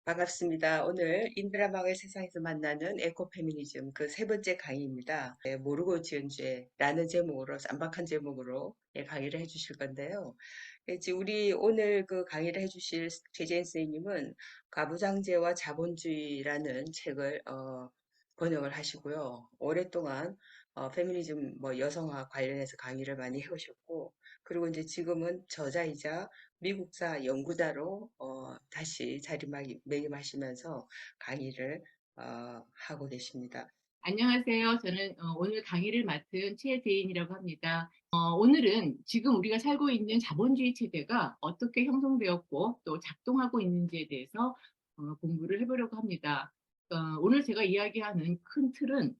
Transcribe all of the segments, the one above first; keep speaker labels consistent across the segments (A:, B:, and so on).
A: 반갑습니다. 오늘 인드라마의 세상에서 만나는 에코페미니즘 그 세 번째 강의입니다. 모르고 지은 죄라는 제목으로 쌈박한 제목으로 강의를 해주실 건데요. 지금 우리 오늘 그 강의를 해주실 최재인 선생님은 가부장제와 자본주의라는 책을 번역을 하시고요. 오랫동안 페미니즘 뭐 여성화 관련해서 강의를 많이 해오셨고, 그리고 이제 지금은 저자이자 미국사 연구자로 다시 자리매김하시면서 강의를 하고 계십니다.
B: 안녕하세요. 저는 오늘 강의를 맡은 최재인이라고 합니다. 오늘은 지금 우리가 살고 있는 자본주의 체제가 어떻게 형성되었고 또 작동하고 있는지에 대해서 공부를 해보려고 합니다. 오늘 제가 이야기하는 큰 틀은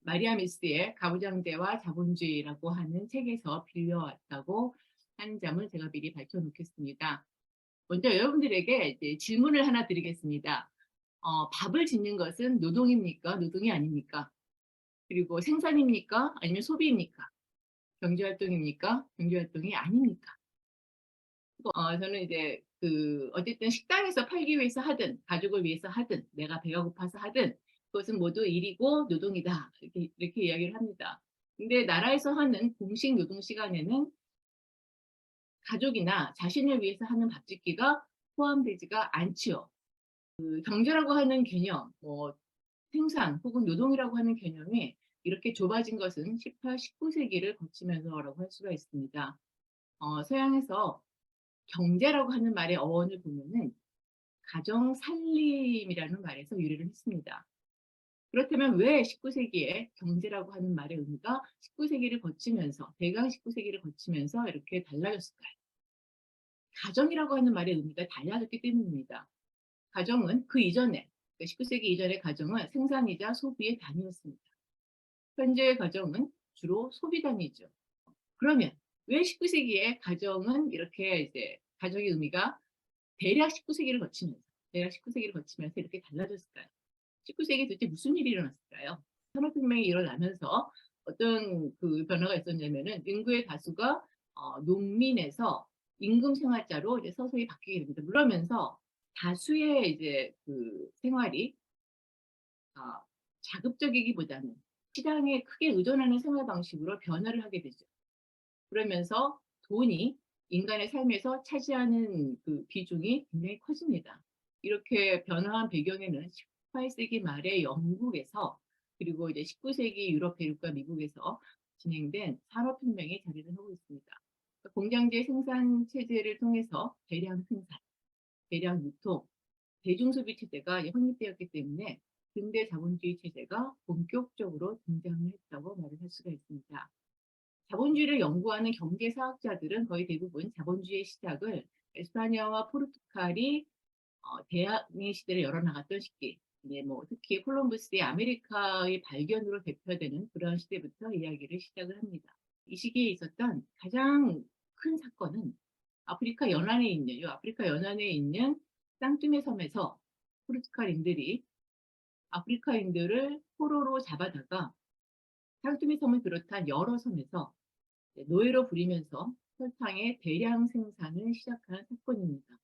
B: 마리아 미스의 가부장제와 자본주의라고 하는 책에서 빌려왔다고 한 점을 제가 미리 밝혀놓겠습니다. 먼저 여러분들에게 이제 질문을 하나 드리겠습니다. 밥을 짓는 것은 노동입니까? 노동이 아닙니까? 그리고 생산입니까? 아니면 소비입니까? 경제활동입니까? 경제활동이 아닙니까? 저는 이제 어쨌든 식당에서 팔기 위해서 하든 가족을 위해서 하든 내가 배가 고파서 하든 그것은 모두 일이고 노동이다. 이렇게 이야기를 합니다. 근데 나라에서 하는 공식 노동 시간에는 가족이나 자신을 위해서 하는 밥 짓기가 포함되지가 않지요. 경제라고 하는 개념, 생산 혹은 노동이라고 하는 개념이 이렇게 좁아진 것은 18, 19세기를 거치면서라고 할 수가 있습니다. 서양에서 경제라고 하는 말의 어원을 보면은 가정 살림이라는 말에서 유래를 했습니다. 그렇다면 왜 19세기에 경제라고 하는 말의 의미가 19세기를 거치면서 대강 19세기를 거치면서 이렇게 달라졌을까요? 가정이라고 하는 말의 의미가 달라졌기 때문입니다. 가정은 그 이전에 19세기 이전의 가정은 생산이자 소비의 단위였습니다. 현재의 가정은 주로 소비 단위죠. 그러면 왜 19세기에 가정은 이렇게 이제 가정의 의미가 대략 19세기를 거치면서 대략 19세기를 거치면서 이렇게 달라졌을까요? 19세기 도대체 무슨 일이 일어났을까요? 산업혁명이 일어나면서 어떤 그 변화가 있었냐면은 인구의 다수가 농민에서 임금 생활자로 이제 서서히 바뀌게 됩니다. 그러면서 다수의 이제 그 생활이 자급적이기보다는 시장에 크게 의존하는 생활 방식으로 변화를 하게 되죠. 그러면서 돈이 인간의 삶에서 차지하는 그 비중이 굉장히 커집니다. 이렇게 변화한 배경에는 18세기 말에 영국에서 그리고 이제 19세기 유럽 대륙과 미국에서 진행된 산업혁명이 자리를 하고 있습니다. 그러니까 공장제 생산 체제를 통해서 대량 생산, 대량 유통, 대중소비 체제가 확립되었기 때문에 근대 자본주의 체제가 본격적으로 등장을 했다고 말을 할 수가 있습니다. 자본주의를 연구하는 경제사학자들은 거의 대부분 자본주의의 시작을 에스파냐와 포르투갈이 대항해 시대를 열어나갔던 시기, 이제 뭐 특히 콜럼버스의 아메리카의 발견으로 대표되는 그런 시대부터 이야기를 시작을 합니다. 이 시기에 있었던 가장 큰 사건은 아프리카 연안에 있는 이 아프리카 연안에 있는 쌍뚜메 섬에서 포르투갈인들이 아프리카인들을 포로로 잡아다가 쌍뚜메 섬을 비롯한 여러 섬에서 노예로 부리면서 설탕의 대량 생산을 시작한 사건입니다.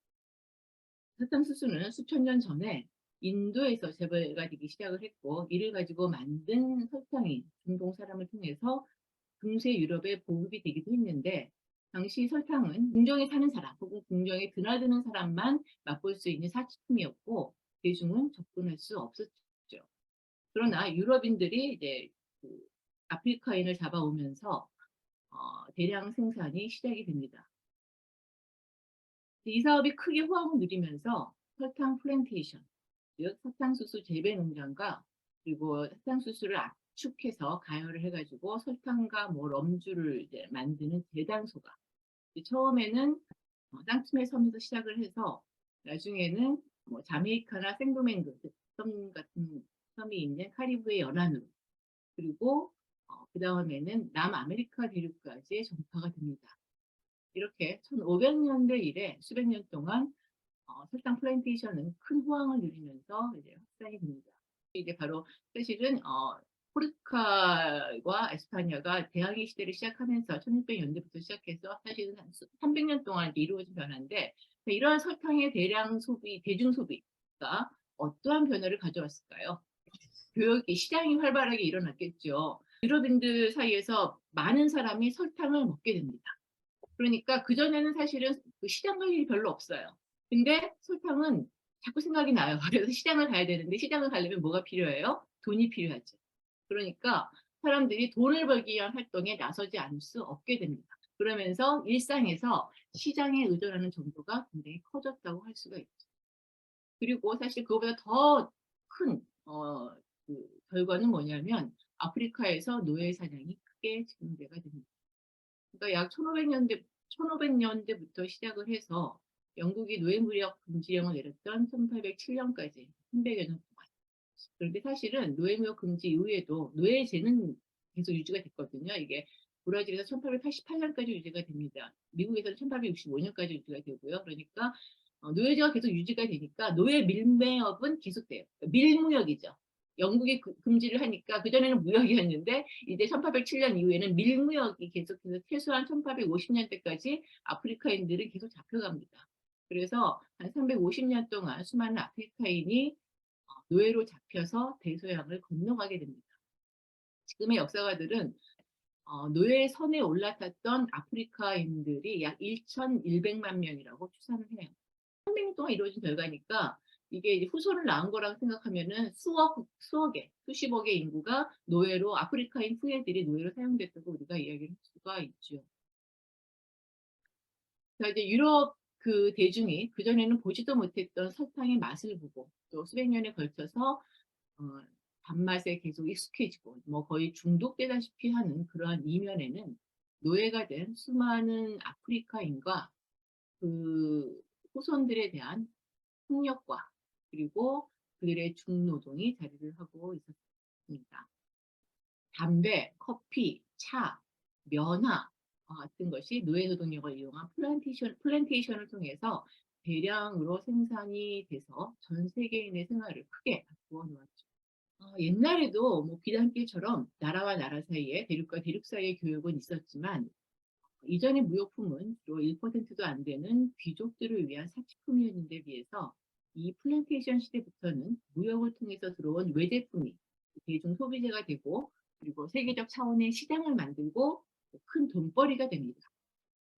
B: 사탕수수는 수천 년 전에 인도에서 재배가 되기 시작을 했고 이를 가지고 만든 설탕이 중동 사람을 통해서 중세 유럽에 보급이 되기도 했는데 당시 설탕은 궁정에 사는 사람 혹은 궁정에 드나드는 사람만 맛볼 수 있는 사치품이었고 대중은 접근할 수 없었죠. 그러나 유럽인들이 이제 그 아프리카인을 잡아오면서 대량 생산이 시작이 됩니다. 이 사업이 크게 호황을 누리면서 설탕 플랜테이션, 즉 사탕수수 재배 농장과 그리고 사탕수수를 압축해서 가열을 해가지고 설탕과 뭐 럼주를 이제 만드는 제단소가 처음에는 쌍투메 섬에서 시작을 해서 나중에는 뭐 자메이카나 생도맹그 섬 같은 섬이 있는 카리브해 연안으로 그리고 그 다음에는 남아메리카 대륙까지 전파가 됩니다. 이렇게 1500년대 이래 수백 년 동안 설탕 플랜테이션은 큰 호황을 누리면서 이제 확산이 됩니다. 이게 바로 사실은 포르투갈과 에스파냐가 대항해 시대를 시작하면서 1600년대부터 시작해서 사실은 한 300년 동안 이루어진 변화인데 이러한 설탕의 대량 소비, 대중 소비가 어떠한 변화를 가져왔을까요? 교역이 시장이 활발하게 일어났겠죠. 유럽인들 사이에서 많은 사람이 설탕을 먹게 됩니다. 그러니까 그전에는 사실은 그 시장 갈 일이 별로 없어요. 근데 설탕은 자꾸 생각이 나요. 그래서 시장을 가야 되는데 시장을 가려면 뭐가 필요해요? 돈이 필요하죠. 그러니까 사람들이 돈을 벌기 위한 활동에 나서지 않을 수 없게 됩니다. 그러면서 일상에서 시장에 의존하는 정도가 굉장히 커졌다고 할 수가 있죠. 그리고 사실 그거보다 더 큰 그 결과는 뭐냐면 아프리카에서 노예 사냥이 크게 증대가 됩니다. 그러니까 약 1500년대부터 시작을 해서 영국이 노예 무역 금지령을 내렸던 1807년까지 300여 년 동안. 그런데 사실은 노예 무역 금지 이후에도 노예제는 계속 유지가 됐거든요. 이게 브라질에서 1888년까지 유지가 됩니다. 미국에서는 1865년까지 유지가 되고요. 그러니까 노예제가 계속 유지가 되니까 노예 밀매업은 계속돼요. 밀무역이죠. 영국이 금지를 하니까 그전에는 무역이었는데 이제 1807년 이후에는 밀무역이 계속해서 최소한 1850년대까지 아프리카인들은 계속 잡혀갑니다. 그래서 한 350년 동안 수많은 아프리카인이 노예로 잡혀서 대서양을 건너가게 됩니다. 지금의 역사가들은 노예 선에 올라탔던 아프리카인들이 약 1,100만 명이라고 추산을 해요. 300년 동안 이루어진 결과니까 이게 이제 후손을 낳은 거라고 생각하면은 수억의, 수십억의 인구가 노예로, 아프리카인 후예들이 노예로 사용됐다고 우리가 이야기를 할 수가 있죠. 자, 이제 유럽 그 대중이 그전에는 보지도 못했던 설탕의 맛을 보고 또 수백 년에 걸쳐서 어, 단맛에 계속 익숙해지고 뭐 거의 중독되다시피 하는 그러한 이면에는 노예가 된 수많은 아프리카인과 그 후손들에 대한 폭력과 그리고 그들의 중노동이 자리를 하고 있었습니다. 담배, 커피, 차, 면화 같은 것이 노예 노동력을 이용한 플랜테이션을 통해서 대량으로 생산이 돼서 전 세계인의 생활을 크게 바꾸어 놓았죠. 옛날에도 뭐 비단길처럼 나라와 나라 사이에 대륙과 대륙 사이의 교역은 있었지만 이전의 무역품은 주로 1%도 안 되는 귀족들을 위한 사치품이었는데 비해서 이 플랜테이션 시대부터는 무역을 통해서 들어온 외제품이 대중 소비재가 되고 그리고 세계적 차원의 시장을 만들고 큰 돈벌이가 됩니다.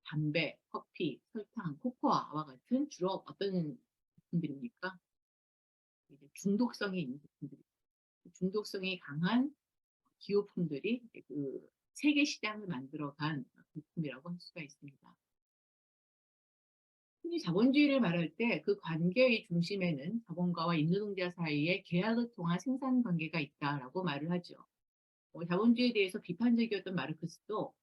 B: 담배, 커피, 설탕, 코코아와 같은 주로 어떤 제품들입니까? 중독성이 있는 제품들, 중독성이 강한 기호품들이 그 세계 시장을 만들어간 제품이라고 할 수가 있습니다. 흔히 자본주의를 말할 때 그 관계의 중심에는 자본가와 임노동자 사이에 계약을 통한 생산 관계가 있다라고 말을 하죠. 자본주의에 대해서 비판적이었던 마르크스도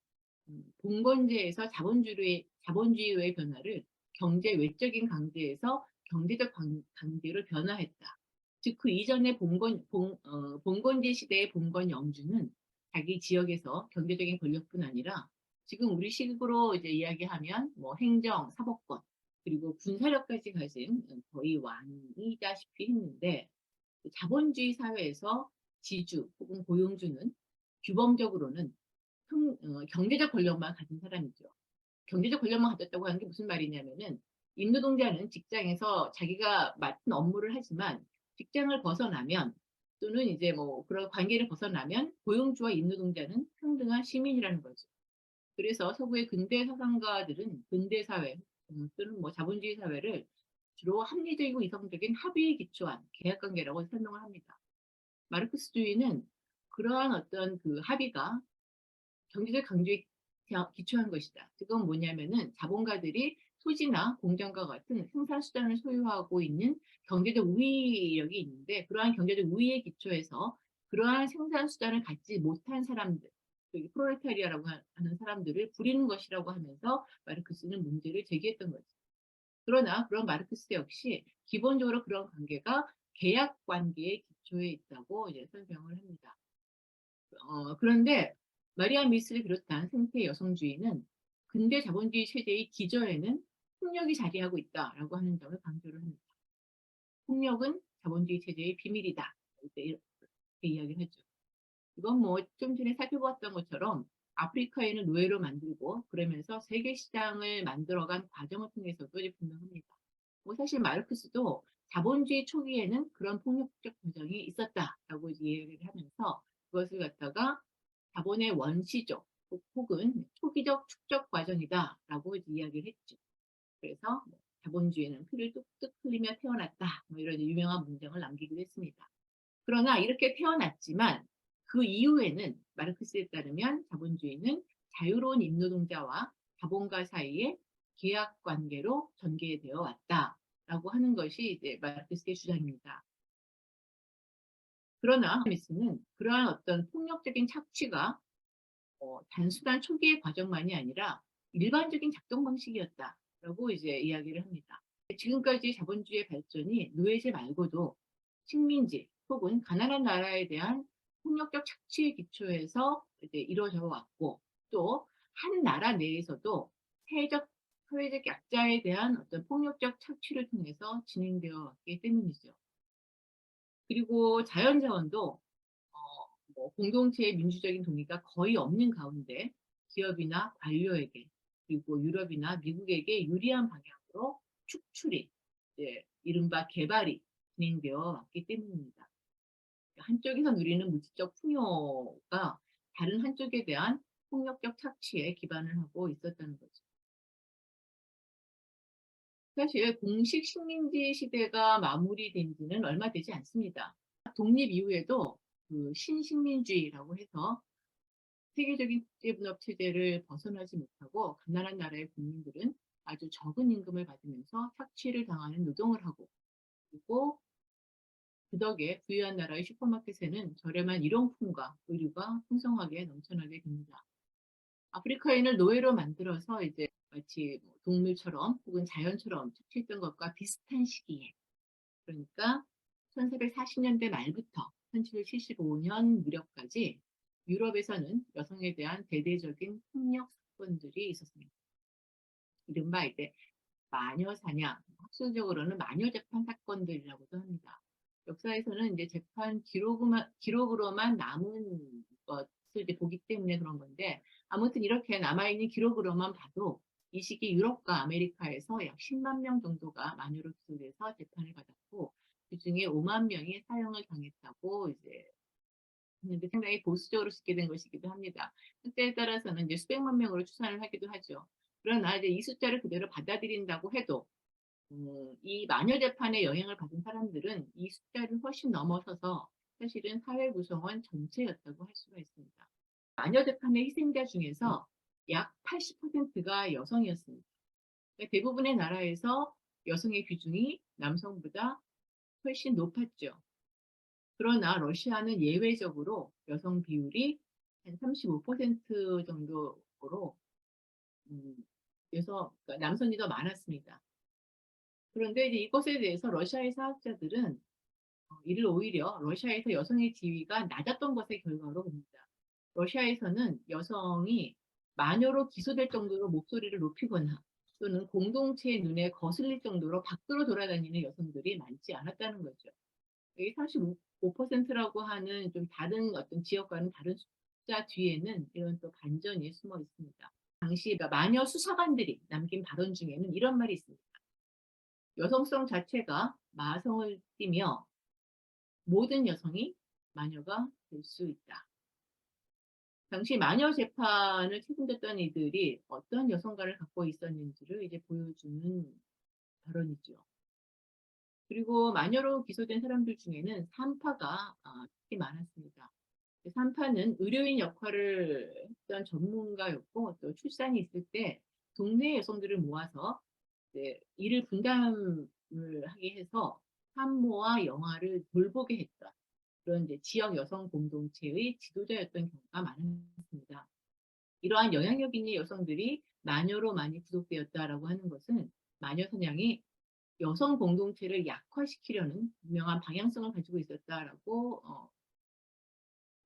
B: 봉건제에서 자본주의의 변화를 경제 외적인 강제에서 경제적 강제로 변화했다. 즉 그 이전의 봉건제 시대의 봉건 영주는 자기 지역에서 경제적인 권력뿐 아니라 지금 우리 식으로 이제 이야기하면 뭐 행정, 사법권 그리고 군사력까지 가진 거의 왕이다시피 했는데 자본주의 사회에서 지주 혹은 고용주는 규범적으로는 경제적 권력만 가진 사람이죠. 경제적 권력만 가졌다고 하는 게 무슨 말이냐면은 임노동자는 직장에서 자기가 맡은 업무를 하지만 직장을 벗어나면 또는 이제 뭐 그런 관계를 벗어나면 고용주와 임노동자는 평등한 시민이라는 거죠. 그래서 서구의 근대 사상가들은 근대 사회 또는 뭐 자본주의 사회를 주로 합리적이고 이성적인 합의에 기초한 계약관계라고 설명을 합니다. 마르크스주의는 그러한 어떤 그 합의가 경제적 강조에 기초한 것이다. 그건 뭐냐면은 자본가들이 토지나 공장과 같은 생산 수단을 소유하고 있는 경제적 우위력이 있는데 그러한 경제적 우위에 기초해서 그러한 생산 수단을 갖지 못한 사람들, 여기 프롤레타리아라고 하는 사람들을 부리는 것이라고 하면서 마르크스는 문제를 제기했던 거죠. 그러나 그런 마르크스 역시 기본적으로 그런 관계가 계약 관계의 기초에 있다고 이제 설명을 합니다. 그런데 마리아 미스를 비롯한 생태 여성주의는 근대 자본주의 체제의 기저에는 폭력이 자리하고 있다라고 하는 점을 강조를 합니다. 폭력은 자본주의 체제의 비밀이다. 이렇게 이야기를 하죠. 이건 뭐 좀 전에 살펴보았던 것처럼 아프리카에는 노예로 만들고 그러면서 세계 시장을 만들어간 과정을 통해서도 이제 분명합니다. 뭐 사실 마르크스도 자본주의 초기에는 그런 폭력적 과정이 있었다라고 이제 이야기를 하면서 그것을 갖다가 자본의 원시적 혹은 초기적 축적 과정이다라고 이제 이야기를 했죠. 그래서 뭐 자본주의는 피를 뚝뚝 흘리며 태어났다. 뭐 이런 유명한 문장을 남기기도 했습니다. 그러나 이렇게 태어났지만 그 이후에는 마르크스에 따르면 자본주의는 자유로운 임노동자와 자본가 사이의 계약 관계로 전개되어 왔다라고 하는 것이 이제 마르크스의 주장입니다. 그러나 미스는 그러한 어떤 폭력적인 착취가 단순한 초기의 과정만이 아니라 일반적인 작동 방식이었다라고 이제 이야기를 합니다. 지금까지 자본주의의 발전이 노예제 말고도 식민지 혹은 가난한 나라에 대한 폭력적 착취의 기초에서 이제 이루어져 왔고 또 한 나라 내에서도 사회적 약자에 대한 어떤 폭력적 착취를 통해서 진행되어 왔기 때문이죠. 그리고 자연자원도 뭐 공동체의 민주적인 동의가 거의 없는 가운데 기업이나 관료에게 그리고 유럽이나 미국에게 유리한 방향으로 축출이 이른바 개발이 진행되어 왔기 때문입니다. 한쪽에서 누리는 물질적 풍요가 다른 한쪽에 대한 폭력적 착취에 기반을 하고 있었다는 거죠. 사실 공식 식민지 시대가 마무리된 지는 얼마 되지 않습니다. 독립 이후에도 그 신식민주의라고 해서 세계적인 국제분업 체제를 벗어나지 못하고 가난한 나라의 국민들은 아주 적은 임금을 받으면서 착취를 당하는 노동을 하고 그리고 그 덕에 부유한 나라의 슈퍼마켓에는 저렴한 일용품과 의류가 풍성하게 넘쳐나게 됩니다. 아프리카인을 노예로 만들어서 이제 마치 뭐 동물처럼 혹은 자연처럼 착취했던 것과 비슷한 시기에 그러니까 1440년대 말부터 1775년 무렵까지 유럽에서는 여성에 대한 대대적인 폭력 사건들이 있었습니다. 이른바 이제 마녀 사냥, 학술적으로는 마녀 재판 사건들이라고도 합니다. 역사에서는 이제 재판 기록으로만 남은 것을 이제 보기 때문에 그런 건데 아무튼 이렇게 남아있는 기록으로만 봐도 이 시기 유럽과 아메리카에서 약 10만 명 정도가 마녀로 기소돼서 재판을 받았고 그중에 5만 명이 사형을 당했다고 이제 했는데 상당히 보수적으로 짓게 된 것이기도 합니다. 숫자에 따라서는 이제 수백만 명으로 추산을 하기도 하죠. 그러나 이제 이 숫자를 그대로 받아들인다고 해도 이 마녀 재판에 영향을 받은 사람들은 이 숫자를 훨씬 넘어서서 사실은 사회 구성원 전체였다고 할 수가 있습니다. 마녀 재판의 희생자 중에서 약 80%가 여성이었습니다. 그러니까 대부분의 나라에서 여성의 비중이 남성보다 훨씬 높았죠. 그러나 러시아는 예외적으로 여성 비율이 한 35% 정도로 음, 그러니까 남성이 더 많았습니다. 그런데 이제 이것에 대해서 러시아의 사학자들은 이를 오히려 러시아에서 여성의 지위가 낮았던 것의 결과로 봅니다. 러시아에서는 여성이 마녀로 기소될 정도로 목소리를 높이거나 또는 공동체의 눈에 거슬릴 정도로 밖으로 돌아다니는 여성들이 많지 않았다는 거죠. 여기 35%라고 하는 좀 다른 어떤 지역과는 다른 숫자 뒤에는 이런 또 반전이 숨어 있습니다. 당시 마녀 수사관들이 남긴 발언 중에는 이런 말이 있습니다. 여성성 자체가 마성을 띠며 모든 여성이 마녀가 될 수 있다. 당시 마녀 재판을 책임졌던 이들이 어떤 여성관을 갖고 있었는지를 이제 보여주는 발언이죠. 그리고 마녀로 기소된 사람들 중에는 산파가 특히 많았습니다. 산파는 의료인 역할을 했던 전문가였고 또 출산이 있을 때 동네 여성들을 모아서 일을 분담을 하게 해서 산모와 영아를 돌보게 했던 그런 이제 지역 여성 공동체의 지도자였던 경우가 많았습니다. 이러한 영향력 있는 여성들이 마녀로 많이 구속되었다라고 하는 것은 마녀 사냥이 여성 공동체를 약화시키려는 분명한 방향성을 가지고 있었다라고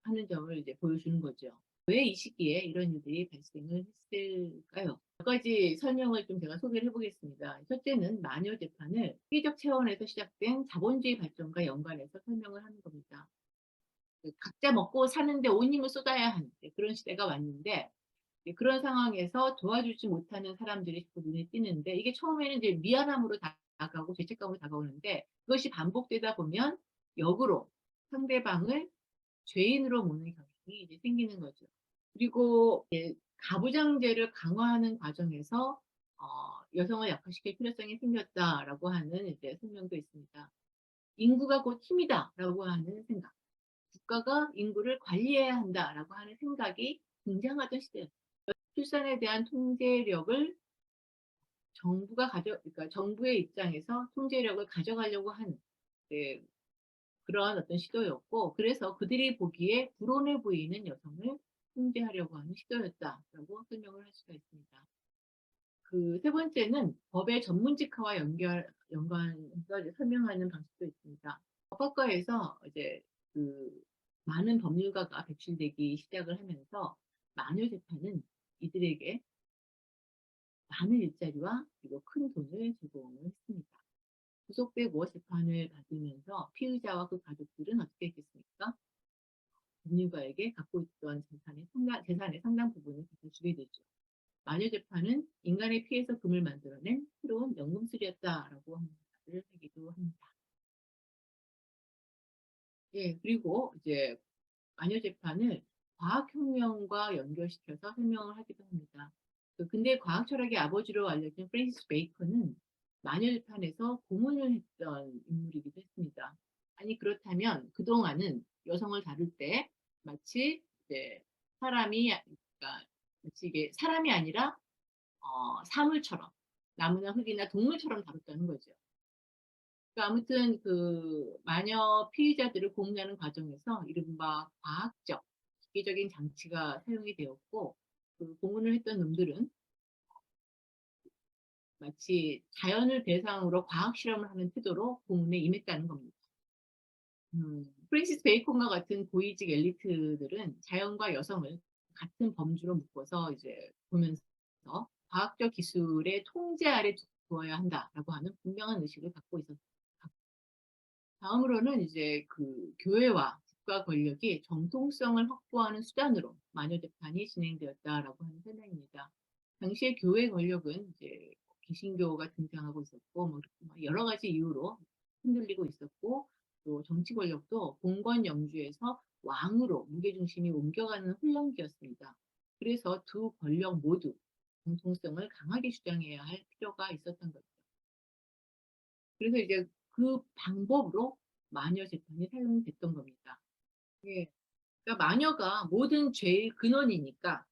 B: 하는 점을 이제 보여주는 거죠. 왜 이 시기에 이런 일들이 발생을 했을까요? 몇 가지 설명을 좀 제가 소개를 해보겠습니다. 첫째는 마녀 재판을 시기적 차원에서 시작된 자본주의 발전과 연관해서 설명을 하는 겁니다. 각자 먹고 사는데 온 힘을 쏟아야 하는 그런 시대가 왔는데 그런 상황에서 도와주지 못하는 사람들이 자꾸 눈에 띄는데 이게 처음에는 이제 미안함으로 다가오고 죄책감으로 다가오는데 그것이 반복되다 보면 역으로 상대방을 죄인으로 보는 경향이 이제 생기는 거죠. 그리고 가부장제를 강화하는 과정에서 여성을 약화시킬 필요성이 생겼다라고 하는 이제 설명도 있습니다. 인구가 곧 힘이다라고 하는 생각, 국가가 인구를 관리해야 한다라고 하는 생각이 등장하던 시대였어요. 출산에 대한 통제력을 그러니까 정부의 입장에서 통제력을 가져가려고 하는 네, 그러한 어떤 시도였고, 그래서 그들이 보기에 불온해 보이는 여성을 통제하려고 하는 시도였다라고 설명을 할 수가 있습니다. 그 세 번째는 법의 전문직화와 연관해서 설명하는 방식도 있습니다. 법학과에서 이제 그 많은 법률가가 배출되기 시작을 하면서 마녀 재판은 이들에게 많은 일자리와 그리고 큰 돈을 제공을 했습니다. 구속되고 재판을 받으면서 피의자와 그 가족들은 어떻게 했겠습니까? 법률가에게 갖고 있던 재산의 상당 부분을 갖다 주게 되죠. 마녀 재판은 인간의 피에서 금을 만들어낸 새로운 연금술이었다라고 하는 말을 하기도 합니다. 예, 그리고 이제 마녀 재판을 과학혁명과 연결시켜서 설명을 하기도 합니다. 그 근대 과학 철학의 아버지로 알려진 프랜시스 베이컨은 마녀 재판에서 고문을 했던 인물이기도 했습니다. 아니 그렇다면 그동안은 여성을 다룰 때 마치 이제 그러니까 마치 이게 사람이 아니라 사물처럼 나무나 흙이나 동물처럼 다뤘다는 거죠. 그러니까 아무튼 그 마녀 피의자들을 고문하는 과정에서 이른바 과학적, 기계적인 장치가 사용이 되었고 그 고문을 했던 놈들은 마치 자연을 대상으로 과학 실험을 하는 태도로 고문에 임했다는 겁니다. 프랜시스 베이컨과 같은 고위직 엘리트들은 자연과 여성을 같은 범주로 묶어서 이제 보면서 과학적 기술의 통제 아래 두어야 한다라고 하는 분명한 의식을 갖고 있었습니다. 다음으로는 이제 그 교회와 국가 권력이 정통성을 확보하는 수단으로 마녀 재판이 진행되었다라고 하는 설명입니다. 당시에 교회 권력은 이제 개신교가 등장하고 있었고 뭐 여러 가지 이유로 흔들리고 있었고 또 정치 권력도 봉건 영주에서 왕으로 무게중심이 옮겨가는 혼란기였습니다. 그래서 두 권력 모두 정통성을 강하게 주장해야 할 필요가 있었던 거죠. 그래서 이제 그 방법으로 마녀 재판이 사용됐던 겁니다. 예. 그러니까 마녀가 모든 죄의 근원이니까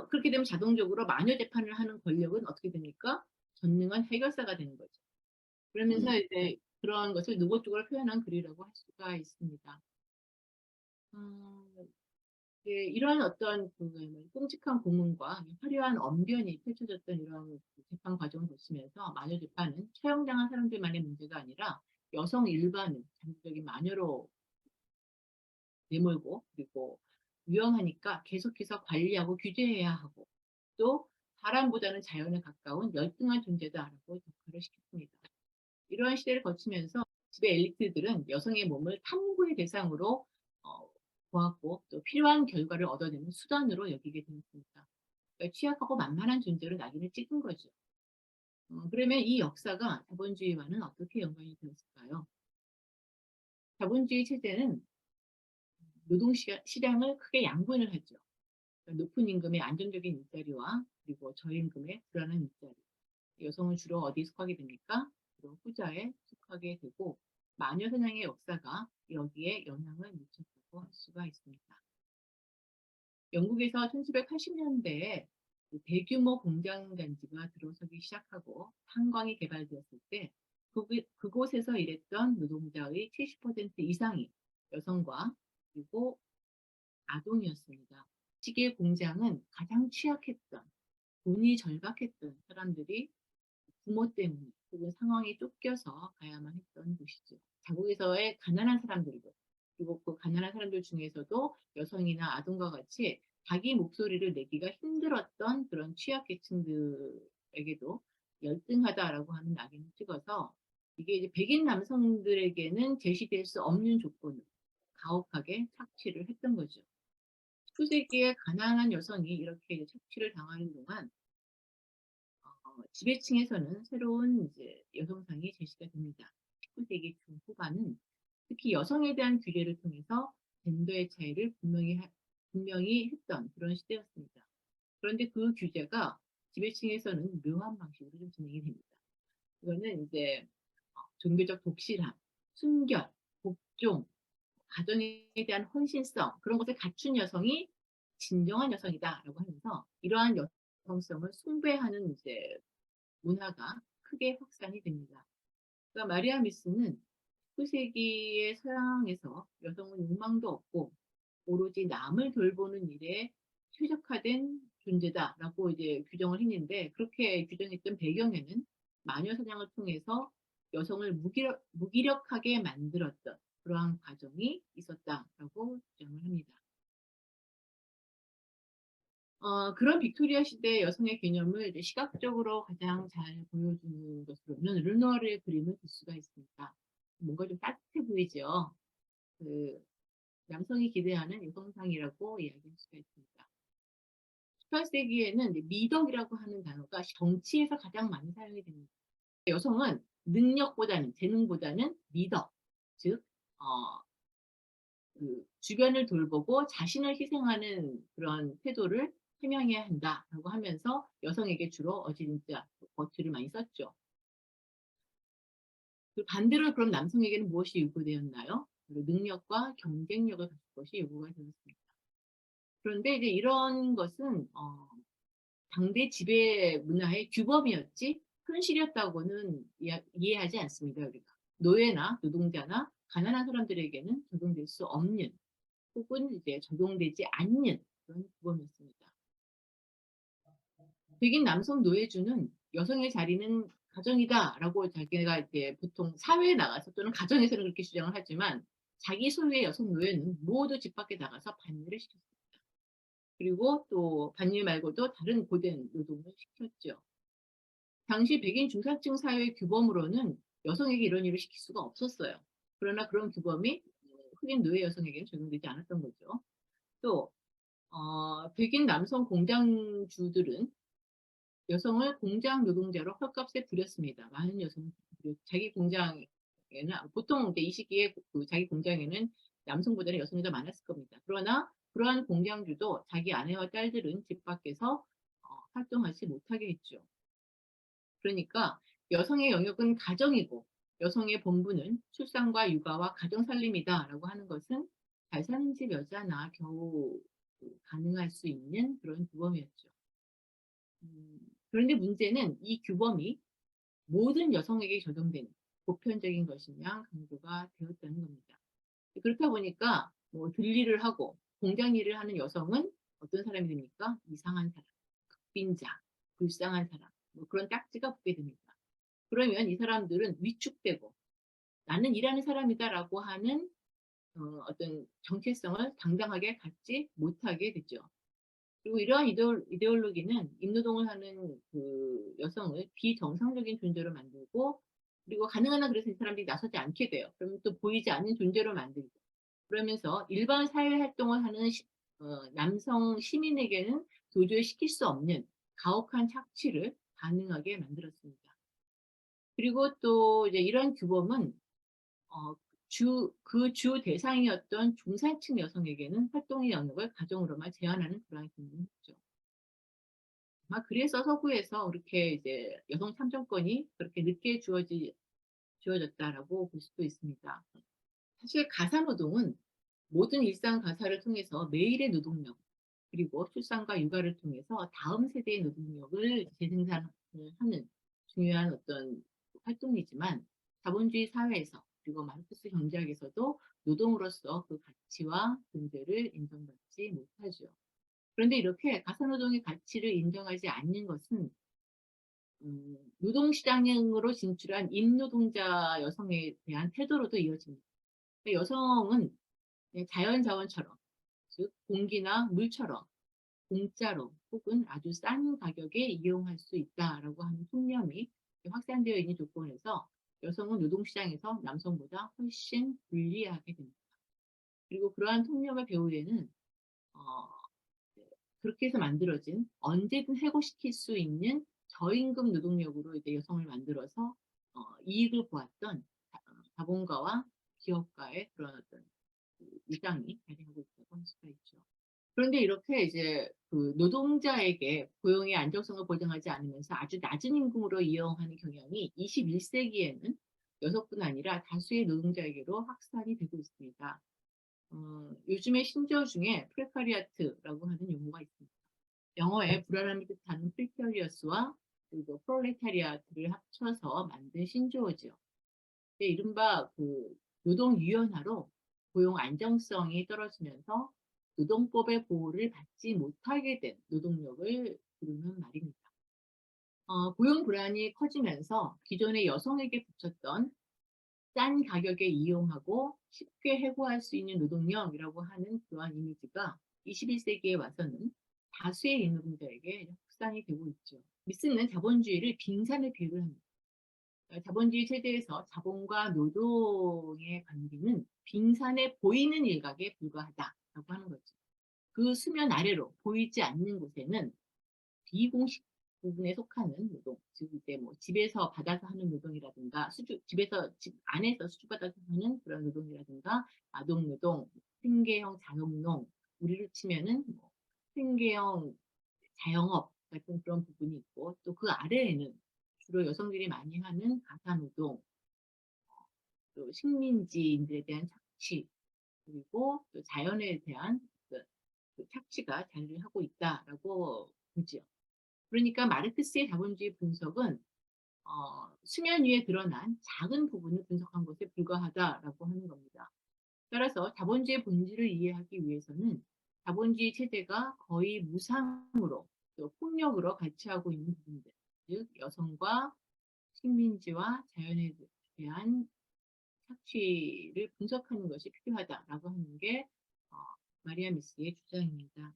B: 그렇게 되면 자동적으로 마녀 재판을 하는 권력은 어떻게 됩니까? 전능한 해결사가 되는 거죠. 그러면서 이제 그런 것을 노골적으로 표현한 글이라고 할 수가 있습니다. 예, 이런 어떤 끔찍한 고문과 화려한 언변이 펼쳐졌던 이런 재판 과정을 거치면서 마녀 재판은 처형당한 사람들만의 문제가 아니라 여성 일반을 장기적인 마녀로 내몰고 그리고 위험하니까 계속해서 관리하고 규제해야 하고 또 사람보다는 자연에 가까운 열등한 존재다라고 격화를 시켰습니다. 이러한 시대를 거치면서 지배 엘리트들은 여성의 몸을 탐구의 대상으로 보았고 또 필요한 결과를 얻어내는 수단으로 여기게 되었습니다. 그러니까 취약하고 만만한 존재로 낙인을 찍은 거죠. 그러면 이 역사가 자본주의와는 어떻게 연관이 되었을까요? 자본주의 체제는 노동시장을 크게 양분을 하죠. 그러니까 높은 임금의 안정적인 일자리와 그리고 저임금의 불안한 일자리. 여성은 주로 어디에 속하게 됩니까? 주로 후자에 속하게 되고 마녀 사냥의 역사가 여기에 영향을 미쳤다고 할 수가 있습니다. 영국에서 1780년대에 대규모 공장 단지가 들어서기 시작하고 탄광이 개발되었을 때 그곳에서 일했던 노동자의 70% 이상이 여성과 그리고 아동이었습니다. 시계 공장은 가장 취약했던 돈이 절박했던 사람들이 부모 때문에 혹은 상황에 쫓겨서 가야만 했던 곳이죠. 자국에서의 가난한 사람들도 그리고 그 가난한 사람들 중에서도 여성이나 아동과 같이 자기 목소리를 내기가 힘들었던 그런 취약계층들에게도 열등하다라고 하는 낙인을 찍어서 이게 이제 백인 남성들에게는 제시될 수 없는 조건을 가혹하게 착취를 했던 거죠. 19세기에 가난한 여성이 이렇게 이제 착취를 당하는 동안 지배층에서는 새로운 이제 여성상이 제시가 됩니다. 19세기 중후반은 특히 여성에 대한 규제를 통해서 젠더의 차이를 분명히 했던 그런 시대였습니다. 그런데 그 규제가 지배층에서는 묘한 방식으로 좀 진행이 됩니다. 이거는 이제 종교적 독실함, 순결, 복종, 가정에 대한 헌신성 그런 것을 갖춘 여성이 진정한 여성이다라고 하면서 이러한 여성성을 숭배하는 이제 문화가 크게 확산이 됩니다. 그러니까 마리아 미스는 19세기의 서양에서 여성은 욕망도 없고 오로지 남을 돌보는 일에 최적화된 존재다라고 이제 규정을 했는데 그렇게 규정했던 배경에는 마녀 사냥을 통해서 여성을 무기력하게 만들었던 그러한 과정이 있었다라고 주장을 합니다. 그런 빅토리아 시대 여성의 개념을 이제 시각적으로 가장 잘 보여주는 것으로는 르누아르의 그림을 볼 수가 있습니다. 뭔가 좀 따뜻해 보이죠. 그 남성이 기대하는 여성상이라고 이야기할 수가 있습니다. 18세기에는 미덕이라고 하는 단어가 정치에서 가장 많이 사용이 됩니다. 여성은 능력보다는 재능보다는 미덕, 즉 그 주변을 돌보고 자신을 희생하는 그런 태도를 표명해야 한다라고 하면서 여성에게 주로 어진자 버투를 많이 썼죠. 그 반대로 그럼 남성에게는 무엇이 요구되었나요? 능력과 경쟁력을 갖출 것이 요구가 되었습니다. 그런데 이제 이런 것은 당대 지배 문화의 규범이었지 현실이었다고는 이해하지 않습니다. 우리가 노예나 노동자나 가난한 사람들에게는 적용될 수 없는 혹은 이제 적용되지 않는 그런 규범이었습니다. 백인 남성 노예주는 여성의 자리는 가정이다라고 자기가 이제 보통 사회에 나가서 또는 가정에서는 그렇게 주장을 하지만 자기 소유의 여성 노예는 모두 집 밖에 나가서 반일을 시켰습니다. 그리고 또 반일 말고도 다른 고된 노동을 시켰죠. 당시 백인 중산층 사회의 규범으로는 여성에게 이런 일을 시킬 수가 없었어요. 그러나 그런 규범이 흑인 노예 여성에게는 적용되지 않았던 거죠. 또 백인 남성 공장주들은 여성을 공장 노동자로 헐값에 부렸습니다. 많은 여성을 자기 공장에는 보통 이 시기에 그 자기 공장에는 남성보다는 여성이 더 많았을 겁니다. 그러나 그러한 공장주도 자기 아내와 딸들은 집 밖에서 활동하지 못하게 했죠. 그러니까 여성의 영역은 가정이고 여성의 본분은 출산과 육아와 가정 살림이다라고 하는 것은 잘 사는 집 여자나 겨우 가능할 수 있는 그런 규범이었죠. 그런데 문제는 이 규범이 모든 여성에게 적용되는 보편적인 것이냐 강조가 되었다는 겁니다. 그렇다 보니까 뭐 들일을 하고 공장 일을 하는 여성은 어떤 사람이 됩니까? 이상한 사람, 극빈자, 불쌍한 사람 뭐 그런 딱지가 붙게 됩니다. 그러면 이 사람들은 위축되고 나는 일하는 사람이다라고 하는 어떤 정체성을 당당하게 갖지 못하게 되죠. 그리고 이러한 이데올로기는 임노동을 하는 그 여성을 비정상적인 존재로 만들고 그리고 가능한 한 그래서 이 사람들이 나서지 않게 돼요. 그러면 또 보이지 않는 존재로 만들고 그러면서 일반 사회 활동을 하는 남성 시민에게는 도저히 시킬 수 없는 가혹한 착취를 가능하게 만들었습니다. 그리고 또 이제 이런 규범은 어, 주 대상이었던 중산층 여성에게는 활동의 영역을 가정으로만 제한하는 그러한 기능이 있죠. 아마 그래서 서구에서 그렇게 이제 여성 참정권이 그렇게 늦게 주어졌다라고 볼 수도 있습니다. 사실 가사노동은 모든 일상 가사를 통해서 매일의 노동력, 그리고 출산과 육아를 통해서 다음 세대의 노동력을 재생산하는 중요한 어떤 활동이지만 자본주의 사회에서 그리고 마르크스 경제학에서도 노동으로서 그 가치와 존재를 인정받지 못하죠. 그런데 이렇게 가사노동의 가치를 인정하지 않는 것은 노동시장으로 진출한 임노동자 여성에 대한 태도로도 이어집니다. 여성은 자연자원처럼 즉 공기나 물처럼 공짜로 혹은 아주 싼 가격에 이용할 수 있다라고 하는 통념이 확산되어 있는 조건에서 여성은 노동시장에서 남성보다 훨씬 불리하게 됩니다. 그리고 그러한 통념의 배후에는 어, 네, 그렇게 해서 만들어진 언제든 해고시킬 수 있는 저임금 노동력으로 이제 여성을 만들어서 이익을 보았던 자본가와 기업가의 그런 어떤 그 위상이 자리하고 있다고 할 수가 있죠. 그런데 이렇게 이제 그 노동자에게 고용의 안정성을 보장하지 않으면서 아주 낮은 임금으로 이용하는 경향이 21세기에는 여성뿐 아니라 다수의 노동자에게로 확산이 되고 있습니다. 요즘의 신조어 중에 프레카리아트라고 하는 용어가 있습니다. 영어의 불안함을 뜻하는 프리카리어스와 그리고 프롤레타리아트를 합쳐서 만든 신조어죠. 이른바 그 노동 유연화로 고용 안정성이 떨어지면서 노동법의 보호를 받지 못하게 된 노동력을 부르는 말입니다. 고용 불안이 커지면서 기존의 여성에게 붙였던 싼 가격에 이용하고 쉽게 해고할 수 있는 노동력이라고 하는 그러한 이미지가 21세기에 와서는 다수의 노동자에게 확산이 되고 있죠. 미스는 자본주의를 빙산에 비유를 합니다. 자본주의 체제에서 자본과 노동의 관계는 빙산에 보이는 일각에 불과하다라고 하는 거죠. 그 수면 아래로 보이지 않는 곳에는 비공식 부분에 속하는 노동, 즉 이제 뭐 집에서 받아서 하는 노동이라든가 집에서 집 안에서 수주받아서 하는 그런 노동이라든가 아동 노동, 생계형 자영농, 우리로 치면은 뭐 생계형 자영업 같은 그런 부분이 있고 또 그 아래에는 주로 여성들이 많이 하는 가사노동, 또 식민지인들에 대한 착취, 그리고 또 자연에 대한 그 착취가 자리를 하고 있다라고 보지요. 그러니까 마르크스의 자본주의 분석은 수면 위에 드러난 작은 부분을 분석한 것에 불과하다라고 하는 겁니다. 따라서 자본주의 본질을 이해하기 위해서는 자본주의 체제가 거의 무상으로 또 폭력으로 가치하고 있는 부분들, 즉 여성과 식민지와 자연에 대한 착취를 분석하는 것이 필요하다라고 하는 게 어, 마리아 미스의 주장입니다.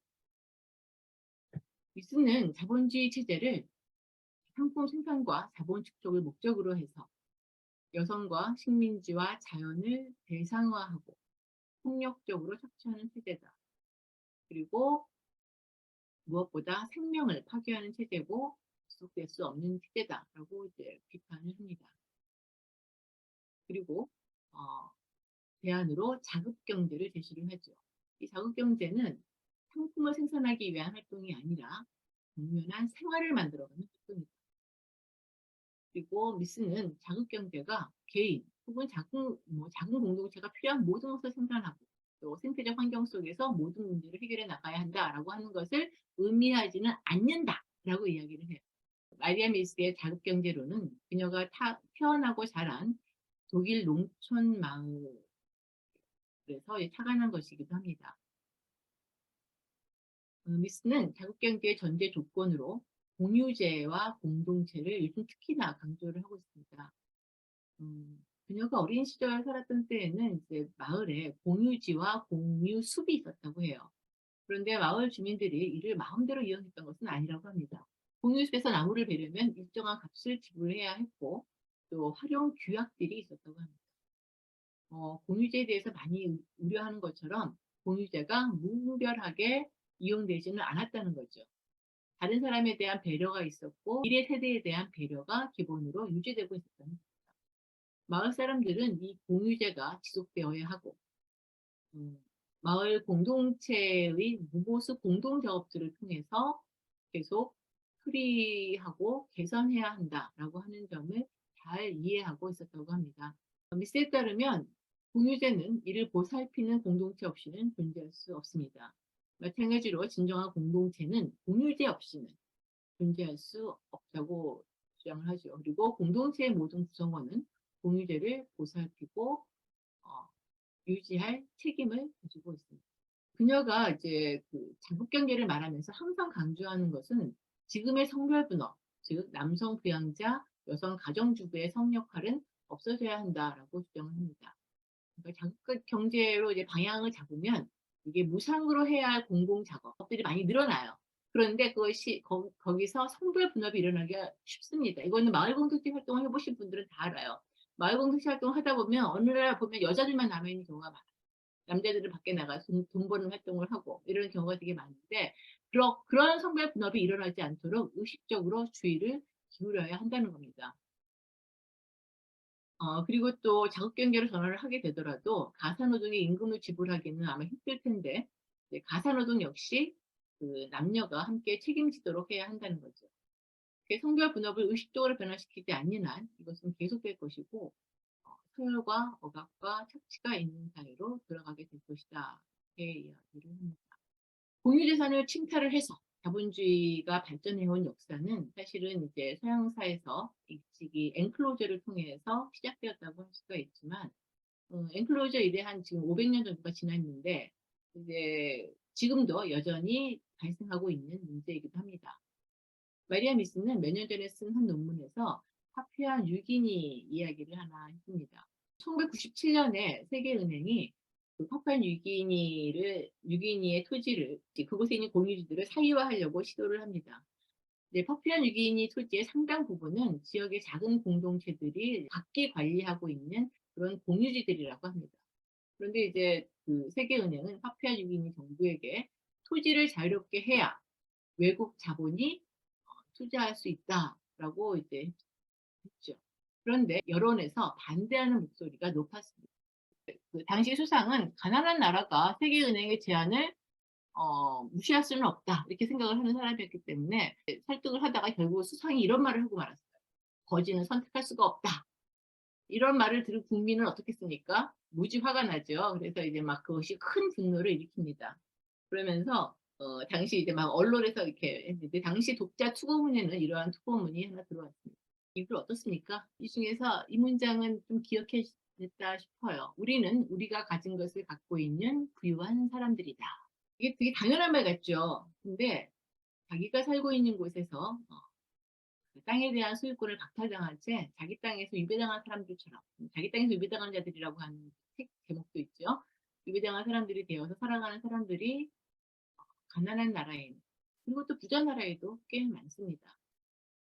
B: 미스는 자본주의 체제를 상품 생산과 자본 축적을 목적으로 해서 여성과 식민지와 자연을 대상화하고 폭력적으로 착취하는 체제다. 그리고 무엇보다 생명을 파괴하는 체제고 지속될 수 없는 체제다라고 이제 비판을 합니다. 그리고 어, 대안으로 자급경제를 제시를 하죠. 이 자급경제는 상품을 생산하기 위한 활동이 아니라 공면한 생활을 만들어가는 활동이다. 그리고 미스는 자급경제가 개인 혹은 작은 공동체가 필요한 모든 것을 생산하고 또 생태적 환경 속에서 모든 문제를 해결해 나가야 한다라고 하는 것을 의미하지는 않는다라고 이야기를 해요. 마리아 미스의 자급경제론은 그녀가 태어나고 자란 독일 농촌 마을에서 타관한 것이기도 합니다. 미스는 자급경제의 전제 조건으로 공유제와 공동체를 요즘 특히나 강조를 하고 있습니다. 그녀가 어린 시절 살았던 때에는 이제 마을에 공유지와 공유숲이 있었다고 해요. 그런데 마을 주민들이 이를 마음대로 이용했던 것은 아니라고 합니다. 공유숲에서 나무를 베려면 일정한 값을 지불해야 했고 또 활용 규약들이 있었다고 합니다. 공유제에 대해서 많이 우려하는 것처럼 공유제가 무분별하게 이용되지는 않았다는 거죠. 다른 사람에 대한 배려가 있었고 미래 세대에 대한 배려가 기본으로 유지되고 있었다는 거죠. 마을 사람들은 이 공유제가 지속되어야 하고 마을 공동체의 무보수 공동작업들을 통해서 계속 수리하고 개선해야 한다라고 하는 점을 잘 이해하고 있었다고 합니다. 미스에 따르면 공유제는 이를 보살피는 공동체 없이는 존재할 수 없습니다. 마찬가지로 진정한 공동체는 공유제 없이는 존재할 수 없다고 주장을 하죠. 그리고 공동체의 모든 구성원은 공유제를 보살피고 유지할 책임을 가지고 있습니다. 그녀가 이제 그 자국 경제를 말하면서 항상 강조하는 것은 지금의 성별 분업, 즉 남성 부양자, 여성 가정주부의 성 역할은 없어져야 한다라고 주장을 합니다. 그러니까 자국 경제로 이제 방향을 잡으면 이게 무상으로 해야 할 공공 작업들이 많이 늘어나요. 그런데 그것이 거기서 성별 분업이 일어나기가 쉽습니다. 이거는 마을 공동체 활동을 해보신 분들은 다 알아요. 마을 공동체 활동을 하다 보면 어느 날 보면 여자들만 남아있는 경우가 많아요. 남자들은 밖에 나가서 돈 버는 활동을 하고 이런 경우가 되게 많은데 그런 성별 분업이 일어나지 않도록 의식적으로 주의를 기울여야 한다는 겁니다. 그리고 또 자국 경계로 전환을 하게 되더라도 가사 노동의 임금을 지불하기는 아마 힘들 텐데 이제 가사 노동 역시 그 남녀가 함께 책임지도록 해야 한다는 거죠. 성별 분업을 의식적으로 변화시키지 않는 한 이것은 계속될 것이고 서열과 억압과 착취가 있는 사회로 돌아가게 될 것이다. 이렇게 이야기를 합니다. 공유재산을 침탈을 해서 자본주의가 발전해온 역사는 사실은 이제 서양사에서 일찍이 엔클로저를 통해서 시작되었다고 할 수가 있지만 엔클로저 이래 한 지금 500년 정도가 지났는데 이제 지금도 여전히 발생하고 있는 문제이기도 합니다. 마리아 미스는 몇 년 전에 쓴 한 논문에서 파푸아 뉴기니 이야기를 하나 했습니다. 1997년에 세계은행이 그 파푸아 뉴기니의 토지를 그곳에 있는 공유지들을 사유화하려고 시도를 합니다. 파푸아 뉴기니 토지의 상당 부분은 지역의 작은 공동체들이 각기 관리하고 있는 그런 공유지들이라고 합니다. 그런데 이제 그 세계은행은 파푸아 뉴기니 정부에게 토지를 자유롭게 해야 외국 자본이 투자할 수 있다라고 이제 했죠. 그런데 여론에서 반대하는 목소리가 높았습니다. 그 당시 수상은 가난한 나라가 세계은행의 제안을 무시할 수는 없다 이렇게 생각을 하는 사람이었기 때문에 설득을 하다가 결국 수상이 이런 말을 하고 말았어요. 거지는 선택할 수가 없다. 이런 말을 들은 국민은 어떻겠습니까? 무지 화가 나죠. 그래서 이제 막 그것이 큰 분노를 일으킵니다. 그러면서 당시 이제 막 언론에서 이렇게 했는데 당시 독자 투고문에는 이러한 투고문이 하나 들어왔습니다. 이걸 어떻습니까? 이 중에서 이 문장은 좀 기억해냈다 싶어요. 우리는 우리가 가진 것을 갖고 있는 부유한 사람들이다. 이게 되게 당연한 말 같죠. 근데 자기가 살고 있는 곳에서 그 땅에 대한 소유권을 박탈당한 채 자기 땅에서 유배당한 사람들처럼 자기 땅에서 유배당한 자들이라고 하는 책 제목도 있죠. 유배당한 사람들이 되어서 살아가는 사람들이 가난한 나라에 그리고 또 부자 나라에도 꽤 많습니다.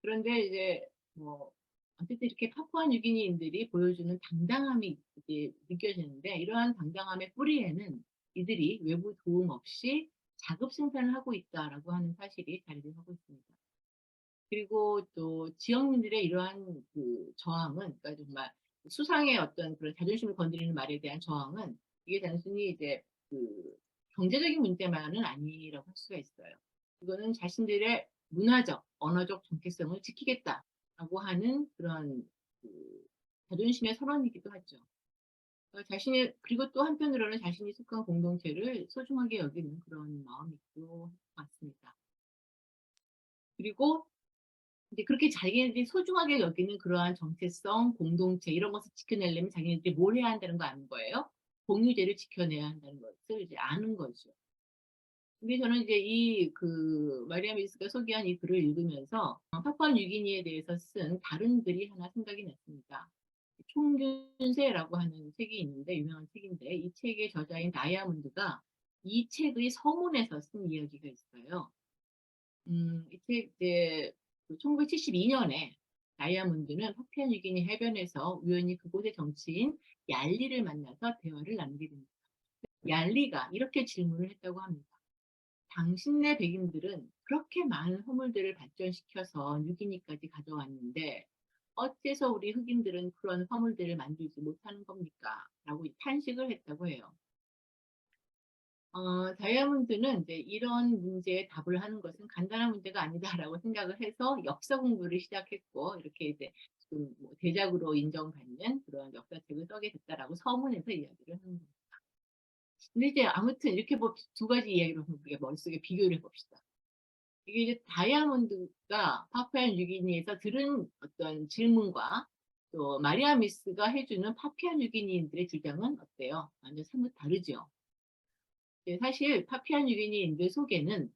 B: 그런데 이제 뭐 어쨌든 이렇게 파푸아 뉴기니인들이 보여주는 당당함이 이제 느껴지는데 이러한 당당함의 뿌리에는 이들이 외부 도움 없이 자급 생산을 하고 있다라고 하는 사실이 자리를 하고 있습니다. 그리고 또 지역민들의 이러한 그 저항은 그러니까 정말 수상의 어떤 그런 자존심을 건드리는 말에 대한 저항은 이게 단순히 이제 그 경제적인 문제만은 아니라고 할 수가 있어요. 이거는 자신들의 문화적, 언어적 정체성을 지키겠다라고 하는 그런 그 자존심의 선언이기도 하죠. 자신의 그리고 또 한편으로는 자신이 속한 공동체를 소중하게 여기는 그런 마음이 있고 같습니다. 그리고 이제 그렇게 자기네들이 소중하게 여기는 그러한 정체성, 공동체 이런 것을 지켜내려면 자기네들이 뭘 해야 한다는 거 아는 거예요? 공유제를 지켜내야 한다는 것을 이제 아는 거죠. 근데 저는 이제 이 그 마리아 미스가 소개한 이 글을 읽으면서 파푸아 뉴기니에 대해서 쓴 다른 글이 하나 생각이 났습니다. 총균세라고 하는 책이 있는데 유명한 책인데 이 책의 저자인 다이아몬드가 이 책의 서문에서 쓴 이야기가 있어요. 이책 이제 1972년에 다이아몬드는 파푸아 뉴기니 해변에서 우연히 그곳의 정치인 얄리를 만나서 대화를 나누게 됩니다. 얄리가 이렇게 질문을 했다고 합니다. 당신네 백인들은 그렇게 많은 허물들을 발전시켜서 뉴기니까지 가져왔는데 어째서 우리 흑인들은 그런 허물들을 만들지 못하는 겁니까? 라고 탄식을 했다고 해요. 다이아몬드는 이제 이런 문제에 답을 하는 것은 간단한 문제가 아니다라고 생각을 해서 역사 공부를 시작했고 이렇게 이제 뭐 대작으로 인정받는 그런 역사책을 써게 됐다라고 서문에서 이야기를 하는 겁니다. 근데 이제 아무튼 이렇게 두 가지 이야기를 우리가 머릿속에 비교를 해봅시다. 이게 이제 다이아몬드가 파푸아 뉴기니에서 들은 어떤 질문과 또 마리아 미스가 해주는 파푸아 뉴기니인들의 주장은 어때요? 완전 사뭇 다르죠. 사실 파푸아 뉴기니인들 속에는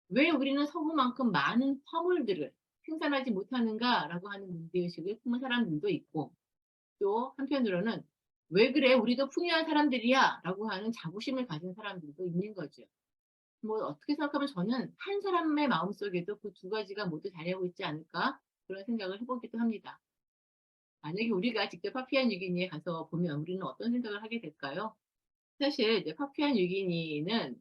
B: 왜 우리는 서구만큼 많은 화물들을 생산하지 못하는가라고 하는 문제의식을 품은 사람들도 있고 또 한편으로는 왜 그래 우리도 풍요한 사람들이야 라고 하는 자부심을 가진 사람들도 있는 거죠. 뭐 어떻게 생각하면 저는 한 사람의 마음속에도 그 두 가지가 모두 자리하고 있지 않을까 그런 생각을 해보기도 합니다. 만약에 우리가 직접 파푸아 뉴기니에 가서 보면 우리는 어떤 생각을 하게 될까요? 사실 이제 파푸아 뉴기니는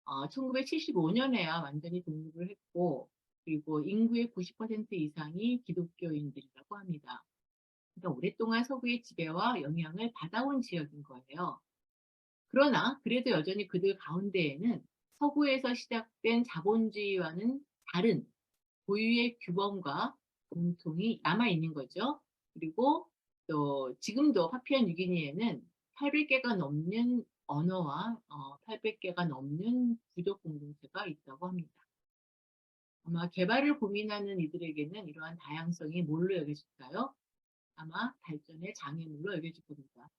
B: 1975년에야 완전히 독립을 했고, 그리고 인구의 90% 이상이 기독교인들이라고 합니다. 그러니까 오랫동안 서구의 지배와 영향을 받아온 지역인 거예요. 그러나 그래도 여전히 그들 가운데에는 서구에서 시작된 자본주의와는 다른 고유의 규범과 공통이 남아 있는 거죠. 그리고 또 지금도 파푸아 뉴기니에는 800개가 넘는 언어와 800개가 넘는 부족 공동체가 있다고 합니다. 아마 개발을 고민하는 이들에게는 이러한 다양성이 뭘로 여겨질까요? 아마 발전의 장애물로 여겨질 겁니다.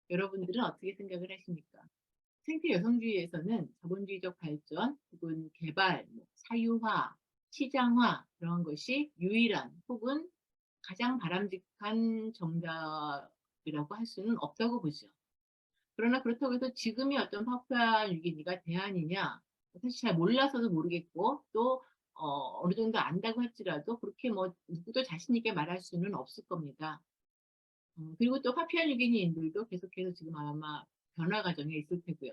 B: 여러분들은 어떻게 생각을 하십니까? 생태 여성주의에서는 자본주의적 발전 혹은 개발, 사유화, 시장화 그런 것이 유일한 혹은 가장 바람직한 정답이라고 할 수는 없다고 보죠. 그러나 그렇다고 해서 지금이 어떤 파푸아 뉴기니가 대안이냐? 사실 잘 몰라서도 모르겠고 또 어느 정도 안다고 할지라도 그렇게 뭐 누구도 자신 있게 말할 수는 없을 겁니다. 그리고 또 파푸아 뉴기니인들도 계속해서 지금 아마 변화 과정에 있을 테고요.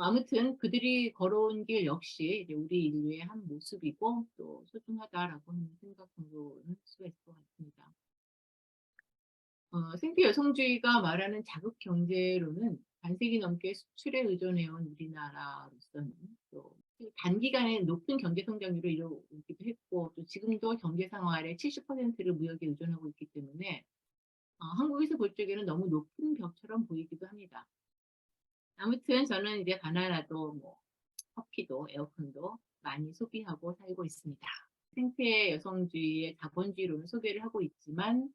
B: 아무튼 그들이 걸어온 길 역시 이제 우리 인류의 한 모습이고 또 소중하다라고 하는 생각 정도는 할 수가 있을 것 같습니다. 생태 여성주의가 말하는 자국 경제로는 반세기 넘게 수출에 의존해온 우리나라로서는 또 단기간에 높은 경제 성장률을 이루기도 했고 또 지금도 경제 상활의 70%를 무역에 의존하고 있기 때문에 한국에서 볼 적에는 너무 높은 벽처럼 보이기도 합니다. 아무튼 저는 이제 바나나도 뭐 커피도 에어컨도 많이 소비하고 살고 있습니다. 생태 여성주의의 자본주의로는 소개를 하고 있지만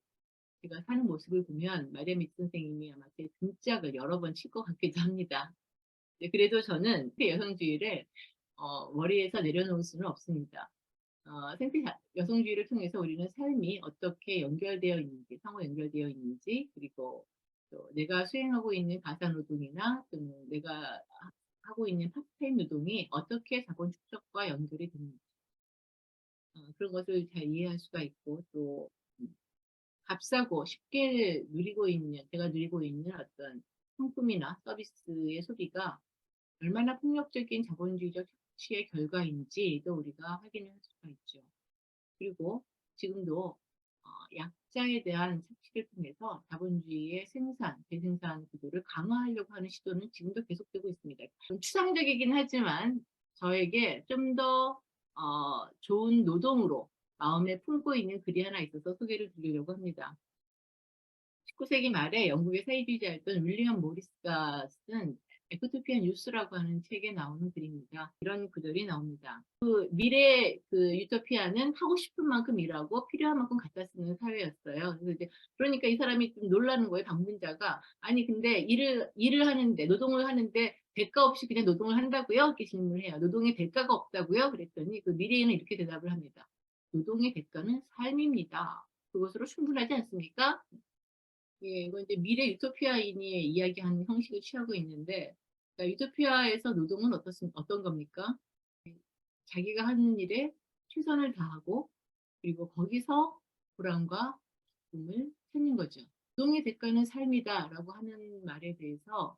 B: 제가 사는 모습을 보면 마리아 미츠 선생님이 아마 제 등짝을 여러 번 칠 것 같기도 합니다. 네, 그래도 저는 생태 여성주의를 머리에서 내려놓을 수는 없습니다. 생태 여성주의를 통해서 우리는 삶이 어떻게 연결되어 있는지, 상호 연결되어 있는지, 그리고 또 내가 수행하고 있는 가사노동이나 또는 내가 하고 있는 파트타임 노동이 어떻게 자본 축적과 연결이 되는지 그런 것을 잘 이해할 수가 있고 또 값싸고 쉽게 누리고 있는 제가 누리고 있는 어떤 상품이나 서비스의 소비가 얼마나 폭력적인 자본주의적 착취의 결과인지도 우리가 확인을 할 수가 있죠. 그리고 지금도 약자에 대한 착취를 통해서 자본주의의 생산, 재생산 구조를 강화하려고 하는 시도는 지금도 계속되고 있습니다. 좀 추상적이긴 하지만 저에게 좀 더 좋은 노동으로 마음에 품고 있는 글이 하나 있어서 소개를 드리려고 합니다. 19세기 말에 영국의 사회주의자였던 윌리엄 모리스가 쓴 에코토피아 뉴스라고 하는 책에 나오는 글입니다. 이런 구절이 나옵니다. 미래 유토피아는 하고 싶은 만큼 일하고 필요한 만큼 갖다 쓰는 사회였어요. 그래서 이제 그러니까 이 사람이 좀 놀라는 거예요. 방문자가 아니 근데 일을 하는데 노동을 하는데 대가 없이 그냥 노동을 한다고요? 이렇게 질문을 해요. 노동의 대가가 없다고요? 그랬더니 그 미래인은 이렇게 대답을 합니다. 노동의 대가는 삶입니다. 그것으로 충분하지 않습니까? 예, 이건 이제 미래 유토피아인이 이야기하는 형식을 취하고 있는데, 그러니까 유토피아에서 노동은 어떤 겁니까? 자기가 하는 일에 최선을 다하고, 그리고 거기서 보람과 기쁨을 찾는 거죠. 노동의 대가는 삶이다라고 하는 말에 대해서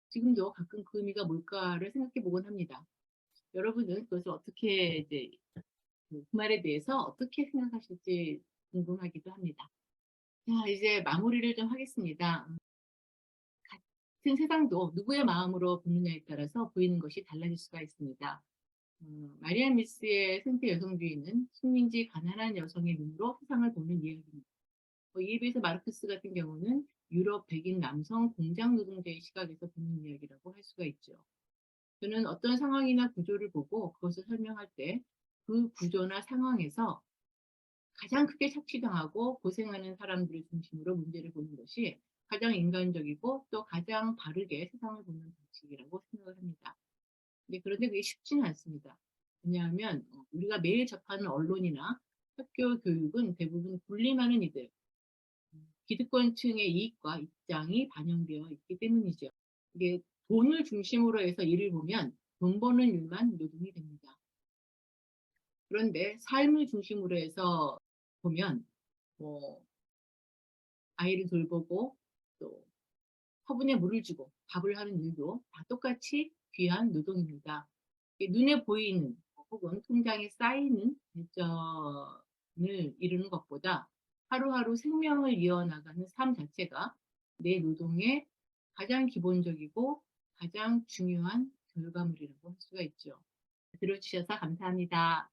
B: 지금도 가끔 그 의미가 뭘까를 생각해 보곤 합니다. 여러분은 그것을 어떻게 이제 그 말에 대해서 어떻게 생각하실지 궁금하기도 합니다. 자, 이제 마무리를 좀 하겠습니다. 같은 세상도 누구의 마음으로 보느냐에 따라서 보이는 것이 달라질 수가 있습니다. 마리안 미스의 생태 여성주의는 식민지 가난한 여성의 눈으로 세상을 보는 이야기입니다. 이에 비해서 마르크스 같은 경우는 유럽 백인 남성 공장 노동자의 시각에서 보는 이야기라고 할 수가 있죠. 저는 어떤 상황이나 구조를 보고 그것을 설명할 때 그 구조나 상황에서 가장 크게 착취당하고 고생하는 사람들을 중심으로 문제를 보는 것이 가장 인간적이고 또 가장 바르게 세상을 보는 방식이라고 생각을 합니다. 그런데 그게 쉽지는 않습니다. 왜냐하면 우리가 매일 접하는 언론이나 학교 교육은 대부분 군림하는 이들, 기득권층의 이익과 입장이 반영되어 있기 때문이죠. 이게 돈을 중심으로 해서 일을 보면 돈 버는 일만 노동이 됩니다. 그런데 삶을 중심으로 해서 보면 뭐 아이를 돌보고 또 화분에 물을 주고 밥을 하는 일도 다 똑같이 귀한 노동입니다. 눈에 보이는 혹은 통장에 쌓이는 발전을 이루는 것보다 하루하루 생명을 이어나가는 삶 자체가 내 노동의 가장 기본적이고 가장 중요한 결과물이라고 할 수가 있죠. 들어주셔서 감사합니다.